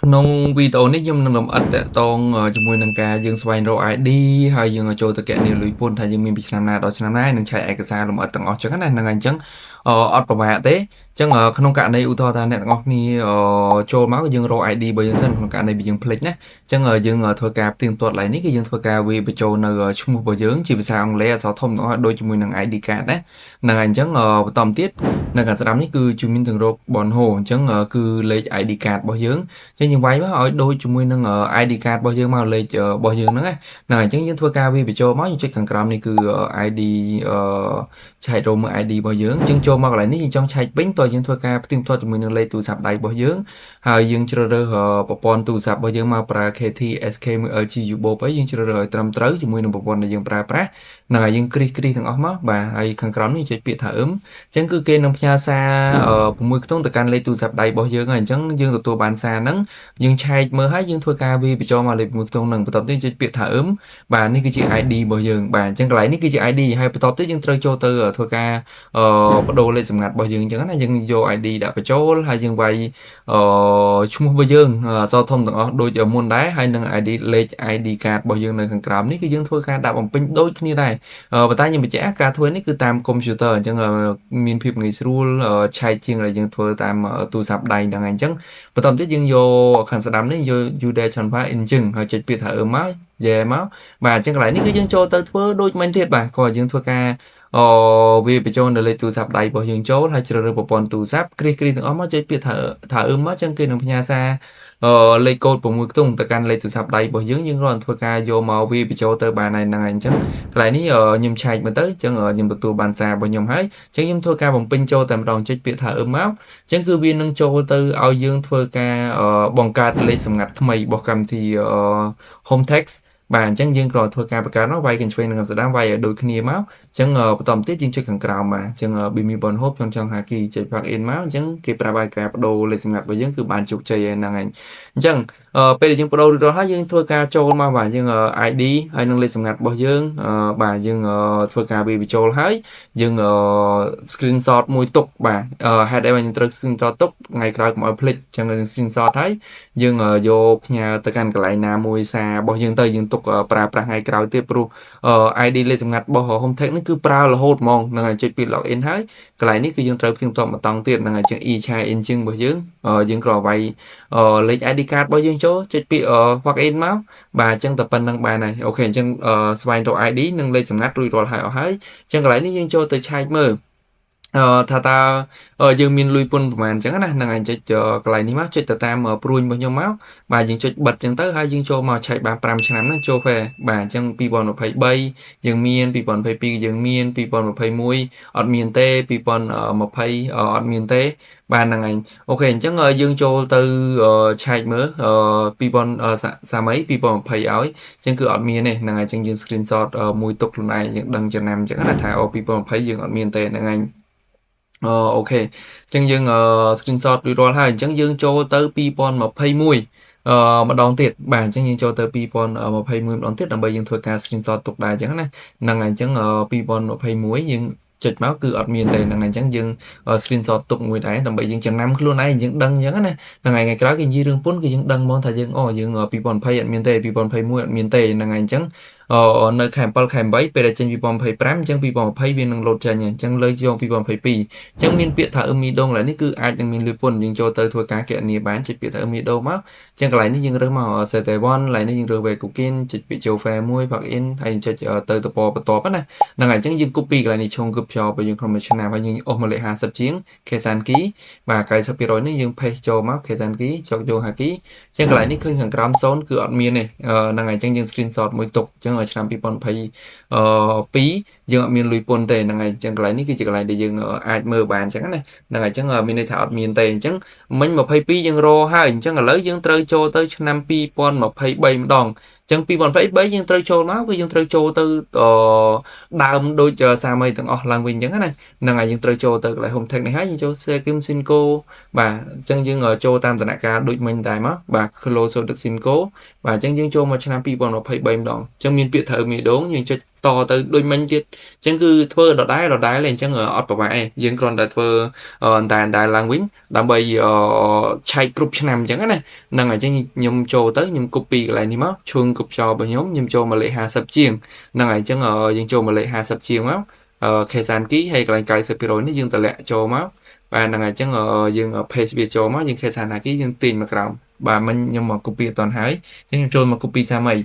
ក្នុងវីដេអូនេះខ្ញុំនឹងលម្អិតតកតងជាមួយនឹងការយើងស្វែងរក ID ហើយយើងចូលទៅគណនាលុយពន្ធថាយើងមានពីឆ្នាំណាដល់ឆ្នាំណានឹងឆែកឯកសារលម្អិតទាំងអស់ចឹងណាហ្នឹងហើយអញ្ចឹងអត់ប្រមាថទេអញ្ចឹងក្នុងករណីឧទាហរណ៍ថាអ្នកទាំងអស់គ្នាចូលមកយើងរក ID របស់យើងសិនក្នុងករណីយើងភ្លេចណាអញ្ចឹងយើងធ្វើការផ្ទៀងផ្ទាត់ឡើងនេះគឺយើងធ្វើការវាយបញ្ចូលនៅឈ្មោះរបស់យើងជាភាសាអង់គ្លេសអក្សរធំទាំងអស់ដូចជាមួយនឹង ID card ណាហ្នឹងហើយអញ្ចឹងបន្តទៀតនៅខាងស្ដាំនេះគឺជំនាញទាំងរកបនហូអញ្ចឹងគឺលេខ ID card របស់យើង ចឹងយើងវាយមកឲ្យដូចជាមួយនឹង ID card របស់យើងមកលេខរបស់យើងហ្នឹងណាហ្នឹងហើយអញ្ចឹងយើងធ្វើការវាបញ្ចូលមកយើងចុចខាងក្រោមនេះគឺ ID ឆែករកមើល ID របស់យើងអញ្ចឹងចូលមកកន្លែងនេះយើងចង់ឆែកវិញតើយើងធ្វើការផ្ទៀងផ្ទាត់ជាមួយនឹងលេខទូរស័ព្ទដៃរបស់យើងហើយយើងជ្រើសរើសប្រព័ន្ធទូរស័ព្ទរបស់យើងមកប្រើ KT SK មួយ LG Ubob អីយើងជ្រើសរើសឲ្យត្រឹមត្រូវជាមួយនឹងប្រព័ន្ធដែលយើងប្រើប្រាស់ហ្នឹងហើយយើងគ្រីសទាំងអស់មកបាទហើយខាងក្រោមនេះចុចពាក្យថាអញ្ចឹងគឺគេនឹងផ្ញើសារ6ខ្ទង់ទៅកាន់លេខទូរស័ព្ទដៃរបស់យើងហើយអញ្ចឹងយើងទទួលបានសារហ្នឹង យើងឆែកមើលហើយយើងធ្វើការវាបញ្ចូលមកលេខមួយខ្ទង់នឹងបន្ទាប់ទៀតចុចពាក្យថាបាទនេះគឺជា ID របស់យើងបាទអញ្ចឹងកន្លែងនេះគឺជា ID ហើយបន្ទាប់ទៀតយើងត្រូវចូលទៅធ្វើការបដូរលេខសម្ងាត់របស់យើងអញ្ចឹងណាយើងយក ID ដាក់បញ្ចូលហើយយើងវាយឈ្មោះរបស់យើងអក្សរធំទាំងអស់ដូចមុនដែរហើយនឹង ID លេខ ID card របស់យើងនៅខាងក្រោមនេះគឺយើងធ្វើការដាក់បំពេញដូចគ្នាដែរប៉ុន្តែខ្ញុំបញ្ជាក់ការធ្វើនេះគឺតាមកុំព្យូទ័រអញ្ចឹងមានភាពងាយស្រួលឆែកជាងដែលយើងធ្វើតាមទូរស័ព្ទដៃហ្នឹងហើយអញ្ចឹង បន្ទាប់ទៀតយើងយកខាងស្ដាំនេះយក Uday Chanpa Engine ហើយចុចពាក្យថាមកយ៉ែមកបាទអញ្ចឹងកន្លែងនេះគឺយើងចូលទៅធ្វើដូចមែនទៀតបាទក៏យើងធ្វើការវាបញ្ចូលនៅលេខទូរស័ព្ទដៃរបស់យើងចូលហើយជ្រើសរើសប្រព័ន្ធទូរស័ព្ទគ្រីសទាំងអស់មកចុចពាក្យថាមកអញ្ចឹងគេនឹងផ្ញើសារលេខកូដ6ខ្ទង់ទៅកាន់លេខទូរស័ព្ទដៃរបស់យើងយើងគ្រាន់តែធ្វើការយកមកវាបញ្ចូលទៅបានហើយហ្នឹងហើយអញ្ចឹងកន្លែងនេះខ្ញុំឆែកមើលទៅអញ្ចឹងខ្ញុំទទួលបានសាររបស់ខ្ញុំហើយអញ្ចឹងខ្ញុំធ្វើការបំពេញចូលតែម្ដងចុចពាក្យថាមក អញ្ចឹងគឺវានឹងចូលទៅឲ្យយើងធ្វើការបង្កើតលេខសម្ងាត់ថ្មីរបស់កម្មវិធីHome Text បាទអញ្ចឹងយើងគ្រាន់តែធ្វើការបង្កើតមកវាយខាងឆ្វេងនិងខាងស្ដាំវាយឲ្យដូចគ្នាមកអញ្ចឹងបន្តទៀតយើងចុចខាងក្រោមបាទអញ្ចឹង Bimi Bon Hope ចង់ហាគីចុច plug in មកអញ្ចឹងគេប្រាប់ឲ្យការបដូរលេខសម្ងាត់របស់យើងគឺបានជោគជ័យហើយហ្នឹងហើយអញ្ចឹងពេលដែលយើងបដូររួចរាល់ហើយយើងធ្វើការចូលមកបាទយើង ID ហើយនឹងលេខសម្ងាត់របស់យើងបាទយើងធ្វើការវាបញ្ចូលហើយយើងscreenshot មួយទុកបាទហេតុអីបានយើងត្រូវ screenshot ទុកថ្ងៃក្រោយកុំឲ្យភ្លេចអញ្ចឹង screenshot ហើយយើងយកផ្ញើទៅកាន់កន្លែងណាមួយសាររបស់យើងទៅយើងទុកប្រើប្រាស់ថ្ងៃក្រោយទៀតព្រោះID លេខសម្ងាត់របស់ Home Tech នេះគឺប្រើរហូតហ្មងហ្នឹងហើយចុចពី login ហើយកន្លែងនេះគឺយើងត្រូវផ្ទៀងផ្ទាត់បន្តទៀតហ្នឹងហើយជាង e-share engine របស់យើងយើងគ្រាន់តែវាយលេខ ID card របស់យើងចូលចុចពី log in មកបាទអញ្ចឹងតែប៉ុណ្្នឹងបានហើយអូខេអញ្ចឹងស្វែងរក ID និងលេខសម្ងាត់រួចរាល់ហើយអស់ហើយអញ្ចឹងកន្លែងនេះយើងចូលទៅឆែកមើល ថាតើយើងមានលុយពន្ធប្រហែលអញ្ចឹងណាហ្នឹងហើយចុចកន្លែងនេះមកចុចទៅតាមព្រួយរបស់ខ្ញុំមកបាទយើងចុចបិទអញ្ចឹងទៅហើយយើងចូលមកឆែកបាន5ឆ្នាំណាចូលពេលបាទអញ្ចឹង2023យើងមាន2022យើងមាន2021អត់មានទេ2020អត់មានទេបាទហ្នឹងហើយអូខេអញ្ចឹងយើងចូលទៅឆែកមើល2020ឲ្យអញ្ចឹងគឺអត់មានទេហ្នឹងហើយអញ្ចឹងយើង screenshot មួយទុកខ្លួនឯងយើងដឹងចំណាំអញ្ចឹងណាថា2020យើងអត់មានទេហ្នឹងហើយអូខេអញ្ចឹងយើងscreenshot រួចរាល់ហើយអញ្ចឹងយើងចូលទៅ2021ម្ដងទៀតបាទអញ្ចឹងយើងចូលទៅ2021ម្ដងទៀតដើម្បីយើងធ្វើការ screenshot ទុកដែរអញ្ចឹងណាហ្នឹងហើយអញ្ចឹង2021យើងចុចមកគឺអត់មានទេហ្នឹងហើយអញ្ចឹងយើង screenshot ទុកមួយដែរដើម្បីយើងចំណាំខ្លួនឯងយើងដឹងអញ្ចឹងណាហ្នឹងហើយថ្ងៃក្រោយគេនិយាយរឿងពន្ធគឺយើងដឹងហ្មងថាយើងយើង2020អត់មានទេ2021អត់មានទេហ្នឹងហើយអញ្ចឹងនៅខែ7ខែ8ពេលដែលចេញ2025អញ្ចឹង2020វានឹងលោតចេញអញ្ចឹងលើកយក2022អញ្ចឹងមានពាក្យថាមីដងឡើយនេះគឺអាចនឹងមានលុយពន្ធយើងចូលទៅធ្វើការគណនាបានចុចពាក្យថាមីដងមកអញ្ចឹងកន្លែងនេះយើងរើសមក set 1កន្លែងនេះយើងរើស về cooking ចុចពាក្យចូល file មួយ plug in ហើយចុចទៅតពបន្ទាប់ណាហ្នឹងហើយអញ្ចឹងយើង copy កន្លែងនេះឈងគឺភ្ជាប់យើងក្នុងមួយឆ្នាំហើយយើងអស់មកលេខ50ជាង Kesan key បាទ90%នេះយើង paste ចូលមក Kesan key ចុចយក haki អញ្ចឹងកន្លែងនេះឃើញខាងក្រោម0គឺអត់មានទេហ្នឹងហើយអញ្ចឹងយើង screenshot មួយទុកអញ្ចឹងឆ្នាំ2022យើងអត់មានលុយពន្ធទេហ្នឹងហើយអញ្ចឹងកន្លែងនេះគឺជាកន្លែងដែលយើងអាចមើលបានអញ្ចឹងណាហ្នឹងហើយអញ្ចឹងមានន័យថាអត់មានទេអញ្ចឹងមិញ22យើងរហើយអញ្ចឹងឥឡូវយើងត្រូវចូលទៅឆ្នាំ2023ម្ដងអញ្ចឹង2023យើងត្រូវចូលមកគឺយើងត្រូវចូលទៅដើមដូចសាមីទាំងអស់ឡើងវិញអញ្ចឹងណាហ្នឹងហើយយើងត្រូវចូលទៅកន្លែង home tag នេះហើយយើងចូល Sekim Sinco បាទអញ្ចឹងយើងចូលតាមដំណាក់កាលដូចមិញដែរមកបាទ close Sodic Sinco បាទអញ្ចឹងយើងចូលមកឆ្នាំ2023ម្ដងអញ្ចឹងមានពាក្យត្រូវមេដងយើងចុច តទៅដូចមិញទៀតអញ្ចឹងគឺធ្វើដដែលលេងអញ្ចឹងអត់ប្រហែលយើងគ្រាន់តែធ្វើតែឡើងវិញដើម្បីឆែកគ្រប់ឆ្នាំអញ្ចឹងណាហ្នឹងហើយអញ្ចឹងខ្ញុំចូលទៅខ្ញុំ copy កន្លែងនេះមកឈួង copy ចោលរបស់ខ្ញុំចូលមកលេខ50ជាងហ្នឹងហើយអញ្ចឹងយើងចូលមកលេខ50ជាងមកKesan key ហើយកន្លែង90%នេះយើងតម្លាក់ចូលមកបាទហ្នឹងហើយអញ្ចឹងយើង paste វាចូលមកយើង Kesan key យើងទាញមកក្រោមបាទមិញខ្ញុំមក copy អត់តាន់ហើយអញ្ចឹងខ្ញុំចូលមក copy សាមី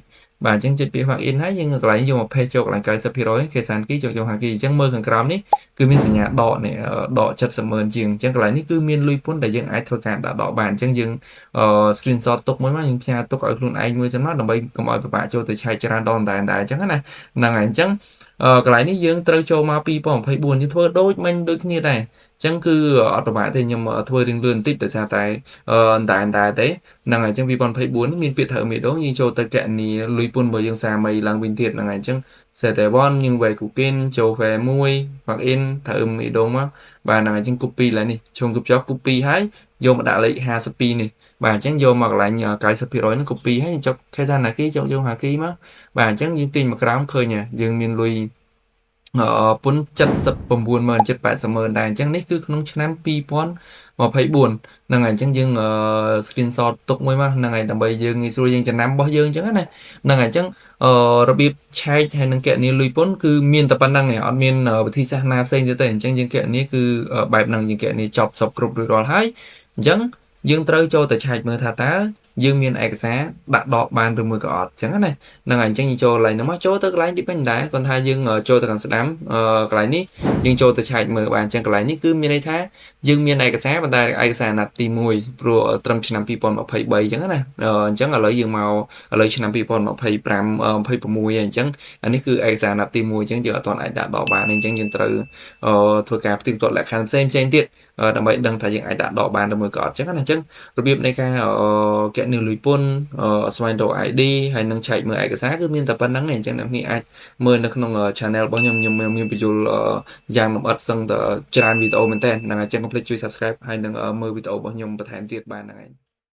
បាទអញ្ចឹងចុចពាក្យ plug in ហើយយើងកន្លែងយកមក paste ចូលកន្លែង90% Kesan key ចូល Haki អញ្ចឹងមើលខាងក្រោមនេះគឺមានសញ្ញាដកនេះដក70,000ជាងអញ្ចឹងកន្លែងនេះគឺមានលុយពន្ធដែលយើងអាចធ្វើការដាក់ដកបានអញ្ចឹងយើងscreenshot ទុកមួយមកយើងផ្ញើទុកឲ្យខ្លួនឯងមួយសិនមកដើម្បីកុំឲ្យពិបាកចូលទៅឆែកច្រើនដងដែរអញ្ចឹងណាហ្នឹងហើយអញ្ចឹងកន្លែងនេះយើងត្រូវចូលមក2024យើងធ្វើដូចមិញដូចគ្នាដែរអញ្ចឹងគឺអត់ប្រហែលទេខ្ញុំធ្វើរៀងលឿនបន្តិចដោយសារតែតែទេហ្នឹងហើយអញ្ចឹង2024នេះមានពាក្យថាមេដងយើងចូលទៅកណនីលុយពន្ធរបស់យើងសាមីឡើងវិញទៀតហ្នឹងហើយអញ្ចឹង set one យើងវាយ cookie ចូល file 1 plug in ត្រូវមេដងមកបាទហ្នឹងហើយអញ្ចឹង copy ឡើងនេះជុំ copy ហើយយកមកដាក់លេខ52នេះបាទអញ្ចឹងយកមកកន្លែង90%ហ្នឹង copy ហើយចុច Kesan key ចុចយក Haki មកបាទអញ្ចឹងយើងទាញមកក្រោមឃើញយើងមានលុយពុន79,000 780,000ដែរអញ្ចឹងនេះគឺក្នុងឆ្នាំ2024ហ្នឹងហើយអញ្ចឹងយើងscreenshot ទុកមួយមកហ្នឹងហើយដើម្បីយើងងាយស្រួលយើងចំណាំរបស់យើងអញ្ចឹងណាហ្នឹងហើយអញ្ចឹងរបៀបឆែកហើយនឹងគណនាលុយពន្ធគឺមានតែប៉ុណ្្នឹងឯងអត់មានវិធីសាស្ត្រណាផ្សេងទៀតទេអញ្ចឹងយើងគណនាគឺបែបហ្នឹងយើងគណនាចប់សពគ្រប់រួចរាល់ហើយអញ្ចឹងយើងត្រូវចូលទៅឆែកមើលថាតើយើងមានឯកសារដាក់ដកបានឬមួយក៏អត់អញ្ចឹងណាហ្នឹងហើយអញ្ចឹងយើងចូលកន្លែងហ្នឹងមកចូលទៅកន្លែងទីពេញដែរគាត់ថាយើងចូលទៅខាងស្ដាំកន្លែងនេះយើងចូលទៅឆែកមើលបាទអញ្ចឹងកន្លែងនេះគឺមានន័យថាយើងមានឯកសារប៉ុន្តែឯកសារអាណត្តិទី1ព្រោះត្រឹមឆ្នាំ2023អញ្ចឹងណាអញ្ចឹងឥឡូវយើងមកឥឡូវឆ្នាំ2025 26ហើយអញ្ចឹងអានេះគឺឯកសារអាណត្តិទី1អញ្ចឹងយើងអត់ទាន់អាចដាក់ដកបានទេអញ្ចឹងយើងត្រូវធ្វើការផ្ទៀងផ្ទាត់លក្ខខណ្ឌផ្សេងទៀតដើម្បីដឹងថាយើងអាចដាក់ដកបានឬមួយក៏អត់អញ្ចឹងណាអញ្ចឹងរបៀបនៃការគណនាលុយពន្ធស្វែងរក ID ហើយនឹងឆែកមើលឯកសារគឺមានតែប៉ុណ្្នឹងឯងអញ្ចឹងអ្នកនរអាចមើលនៅក្នុង channel របស់ខ្ញុំមានបញ្យលយ៉ាងលម្អិតសឹងតែច្រើនវីដេអូមែនតើហ្នឹងហើយអញ្ចឹងកុំភ្លេចជួយ subscribe ហើយនឹងមើលវីដេអូរបស់ខ្ញុំបន្ថែមទៀតបានហ្នឹងឯង